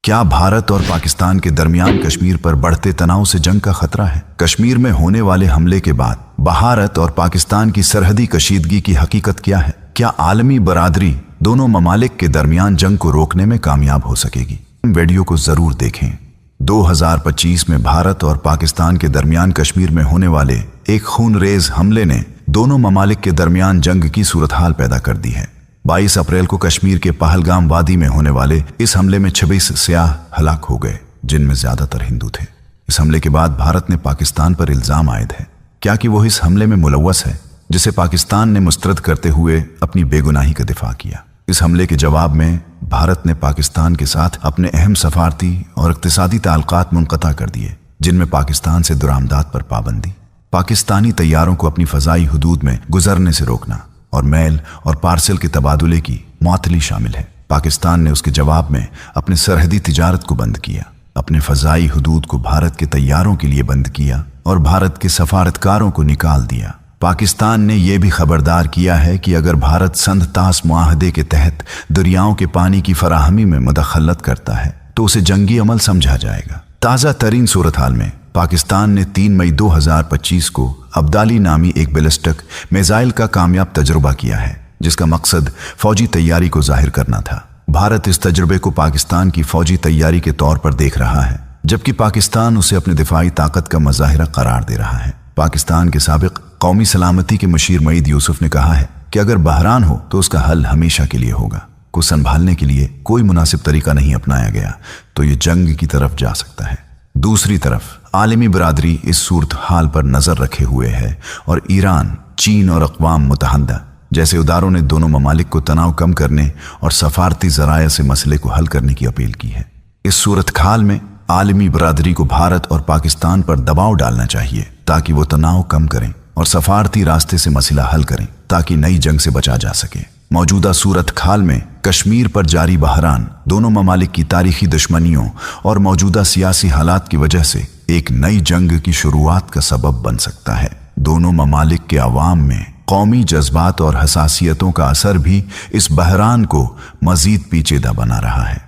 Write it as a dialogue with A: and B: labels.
A: کیا بھارت اور پاکستان کے درمیان کشمیر پر بڑھتے تناؤ سے جنگ کا خطرہ ہے؟ کشمیر میں ہونے والے حملے کے بعد بھارت اور پاکستان کی سرحدی کشیدگی کی حقیقت کیا ہے؟ کیا عالمی برادری دونوں ممالک کے درمیان جنگ کو روکنے میں کامیاب ہو سکے گی؟ ویڈیو کو ضرور دیکھیں۔ 2025 میں بھارت اور پاکستان کے درمیان کشمیر میں ہونے والے ایک خون ریز حملے نے دونوں ممالک کے درمیان جنگ کی صورتحال پیدا کر دی ہے۔ 22 اپریل کو کشمیر کے پہلگام وادی میں ہونے والے اس حملے میں 26 سیاح ہلاک ہو گئے، جن میں زیادہ تر ہندو تھے۔ اس حملے کے بعد بھارت نے پاکستان پر الزام عائد ہے کیا کہ وہ اس حملے میں ملوث ہے، جسے پاکستان نے مسترد کرتے ہوئے اپنی بے گناہی کا دفاع کیا۔ اس حملے کے جواب میں بھارت نے پاکستان کے ساتھ اپنے اہم سفارتی اور اقتصادی تعلقات منقطع کر دیے، جن میں پاکستان سے درآمدات پر پابندی، پاکستانی طیاروں کو اپنی فضائی حدود میں گزرنے سے روکنا اور میل اور پارسل کے تبادلے کی معطلی شامل ہے۔ پاکستان نے اس کے جواب میں اپنے سرحدی تجارت کو بند کیا، اپنے فضائی حدود کو بھارت کے طیاروں کے لیے بند کیا اور بھارت کے سفارتکاروں کو نکال دیا۔ پاکستان نے یہ بھی خبردار کیا ہے کہ اگر بھارت سندھ طاس معاہدے کے تحت دریاؤں کے پانی کی فراہمی میں مداخلت کرتا ہے تو اسے جنگی عمل سمجھا جائے گا۔ تازہ ترین صورتحال میں پاکستان نے 3 مئی 2025 کو ابدالی نامی ایک بیلسٹک میزائل کا کامیاب تجربہ کیا ہے، جس کا مقصد فوجی تیاری کو ظاہر کرنا تھا۔ بھارت اس تجربے کو پاکستان کی فوجی تیاری کے طور پر دیکھ رہا ہے، جبکہ پاکستان اسے اپنے دفاعی طاقت کا مظاہرہ قرار دے رہا ہے۔ پاکستان کے سابق قومی سلامتی کے مشیر معید یوسف نے کہا ہے کہ اگر بحران ہو تو اس کا حل ہمیشہ کے لیے ہوگا، کو سنبھالنے کے لیے کوئی مناسب طریقہ نہیں اپنایا گیا تو یہ جنگ کی طرف جا سکتا ہے۔ دوسری طرف عالمی برادری اس صورتحال پر نظر رکھے ہوئے ہے اور ایران، چین اور اقوام متحدہ جیسے اداروں نے دونوں ممالک کو تناؤ کم کرنے اور سفارتی ذرائع سے مسئلے کو حل کرنے کی اپیل کی ہے۔ اس صورتحال میں عالمی برادری کو بھارت اور پاکستان پر دباؤ ڈالنا چاہیے تاکہ وہ تناؤ کم کریں اور سفارتی راستے سے مسئلہ حل کریں تاکہ نئی جنگ سے بچا جا سکے۔ موجودہ صورتحال میں کشمیر پر جاری بحران دونوں ممالک کی تاریخی دشمنیوں اور موجودہ سیاسی حالات کی وجہ سے ایک نئی جنگ کی شروعات کا سبب بن سکتا ہے۔ دونوں ممالک کے عوام میں قومی جذبات اور حساسیتوں کا اثر بھی اس بحران کو مزید پیچیدہ بنا رہا ہے۔